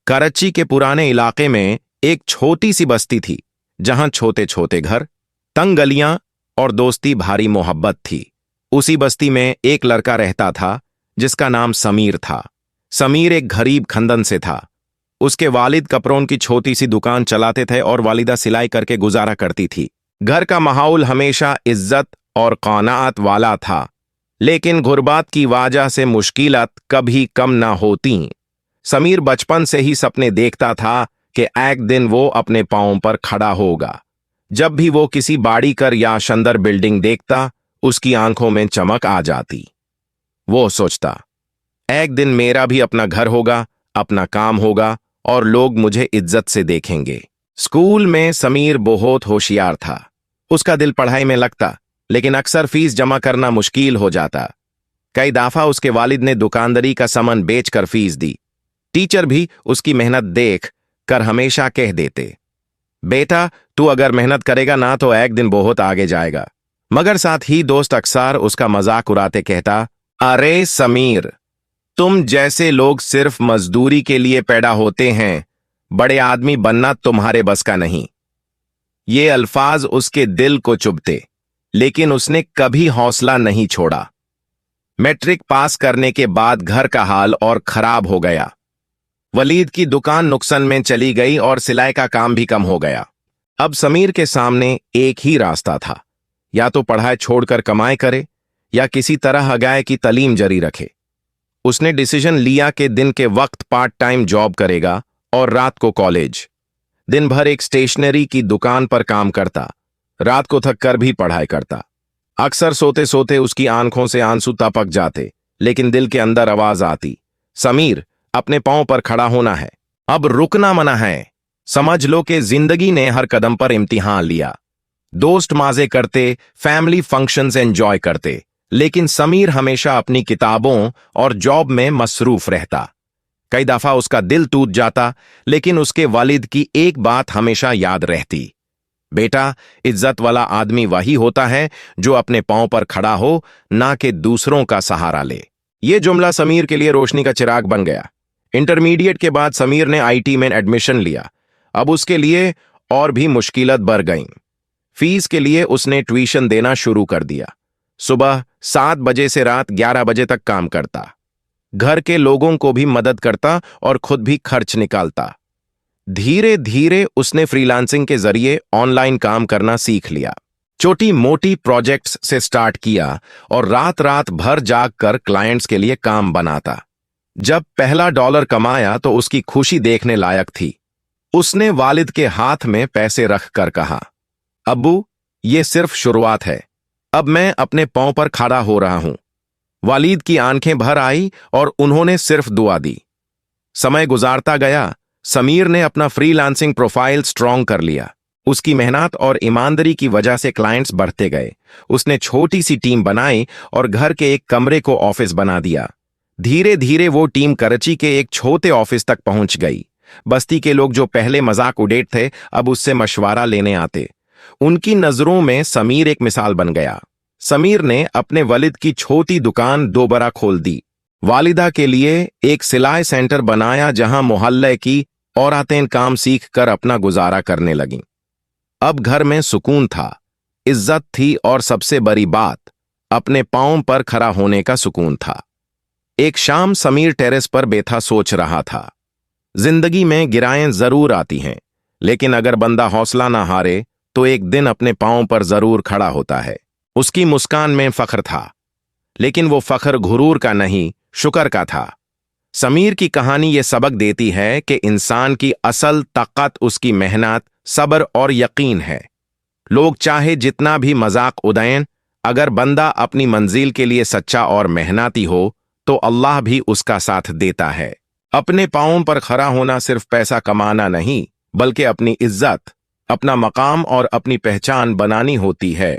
कराची के पुराने इलाके में एक छोटी सी बस्ती थी, जहां छोटे छोटे घर, तंग गलियां और दोस्ती भारी मोहब्बत थी। उसी बस्ती में एक लड़का रहता था जिसका नाम समीर था। समीर एक गरीब खानदान से था। उसके वालिद कपड़ों की छोटी सी दुकान चलाते थे और वालिदा सिलाई करके गुजारा करती थी। घर का माहौल हमेशा इज्जत और क़नाअत वाला था, लेकिन गुर्बत की वजह से मुश्किलात कभी कम ना होती। समीर बचपन से ही सपने देखता था कि एक दिन वो अपने पांवों पर खड़ा होगा। जब भी वो किसी बाड़ी कर या शानदार बिल्डिंग देखता, उसकी आंखों में चमक आ जाती। वो सोचता, एक दिन मेरा भी अपना घर होगा, अपना काम होगा और लोग मुझे इज्जत से देखेंगे। स्कूल में समीर बहुत होशियार था। उसका दिल पढ़ाई में लगता, लेकिन अक्सर फीस जमा करना मुश्किल हो जाता। कई दफा उसके वालिद ने दुकानदारी का सामान बेचकर फीस दी। टीचर भी उसकी मेहनत देख कर हमेशा कह देते, बेटा तू अगर मेहनत करेगा ना तो एक दिन बहुत आगे जाएगा। मगर साथ ही दोस्त अक्सर उसका मजाक उड़ाते कहता, अरे समीर, तुम जैसे लोग सिर्फ मजदूरी के लिए पैदा होते हैं, बड़े आदमी बनना तुम्हारे बस का नहीं। ये अल्फाज उसके दिल को चुभते, लेकिन उसने कभी हौसला नहीं छोड़ा। मैट्रिक पास करने के बाद घर का हाल और खराब हो गया। वलीद की दुकान नुकसान में चली गई और सिलाई का काम भी कम हो गया। अब समीर के सामने एक ही रास्ता था, या तो पढ़ाई छोड़कर कमाई करे या किसी तरह हगाए की तालीम जारी रखे। उसने डिसीजन लिया कि दिन के वक्त पार्ट टाइम जॉब करेगा और रात को कॉलेज। दिन भर एक स्टेशनरी की दुकान पर काम करता, रात को थक कर भी पढ़ाई करता। अक्सर सोते सोते उसकी आंखों से आंसू टपक जाते, लेकिन दिल के अंदर आवाज आती, समीर, अपने पांव पर खड़ा होना है, अब रुकना मना है। समझ लो कि जिंदगी ने हर कदम पर इम्तिहान लिया। दोस्त मजे करते, फैमिली फंक्शंस एंजॉय करते, लेकिन समीर हमेशा अपनी किताबों और जॉब में मसरूफ रहता। कई दफा उसका दिल टूट जाता, लेकिन उसके वालिद की एक बात हमेशा याद रहती, बेटा, इज्जत वाला आदमी वही होता है जो अपने पांव पर खड़ा हो, ना कि दूसरों का सहारा ले। यह जुमला समीर के लिए रोशनी का चिराग बन गया। इंटरमीडिएट के बाद समीर ने आईटी में एडमिशन लिया। अब उसके लिए और भी मुश्किलात बढ़ गईं। फीस के लिए उसने ट्यूशन देना शुरू कर दिया। सुबह 7 बजे से रात 11 बजे तक काम करता। घर के लोगों को भी मदद करता और खुद भी खर्च निकालता। धीरे धीरे उसने फ्रीलांसिंग के जरिए ऑनलाइन काम करना सीख लिया। छोटी मोटी प्रोजेक्ट्स से स्टार्ट किया और रात रात भर जाग कर क्लाइंट्स के लिए काम बनाता। जब पहला डॉलर कमाया तो उसकी खुशी देखने लायक थी। उसने वालिद के हाथ में पैसे रख कर कहा, अब्बू, ये सिर्फ शुरुआत है, अब मैं अपने पांव पर खड़ा हो रहा हूं। वालिद की आंखें भर आई और उन्होंने सिर्फ दुआ दी। समय गुजारता गया। समीर ने अपना फ्रीलांसिंग प्रोफाइल स्ट्रॉन्ग कर लिया। उसकी मेहनत और ईमानदारी की वजह से क्लाइंट्स बढ़ते गए। उसने छोटी सी टीम बनाई और घर के एक कमरे को ऑफिस बना दिया। धीरे धीरे वो टीम कराची के एक छोटे ऑफिस तक पहुंच गई। बस्ती के लोग जो पहले मजाक उड़ाते थे, अब उससे मशवरा लेने आते। उनकी नजरों में समीर एक मिसाल बन गया। समीर ने अपने वालिद की छोटी दुकान दोबारा खोल दी। वालिदा के लिए एक सिलाई सेंटर बनाया, जहां मोहल्ले की औरतें काम सीख कर अपना गुजारा करने लगीं। अब घर में सुकून था, इज्जत थी और सबसे बड़ी बात, अपने पांवों पर खड़ा होने का सुकून था। एक शाम समीर टेरेस पर बैठा सोच रहा था, जिंदगी में गिराएं जरूर आती हैं, लेकिन अगर बंदा हौसला ना हारे तो एक दिन अपने पांवों पर जरूर खड़ा होता है। उसकी मुस्कान में फख्र था, लेकिन वो फख्र गुरूर का नहीं, शुक्र का था। समीर की कहानी ये सबक देती है कि इंसान की असल ताकत उसकी मेहनत, सब्र और यकीन है। लोग चाहे जितना भी मजाक उड़ाएं, अगर बंदा अपनी मंजिल के लिए सच्चा और मेहनती हो तो अल्लाह भी उसका साथ देता है। अपने पांवों पर खड़ा होना सिर्फ पैसा कमाना नहीं, बल्कि अपनी इज्जत, अपना मकाम और अपनी पहचान बनानी होती है।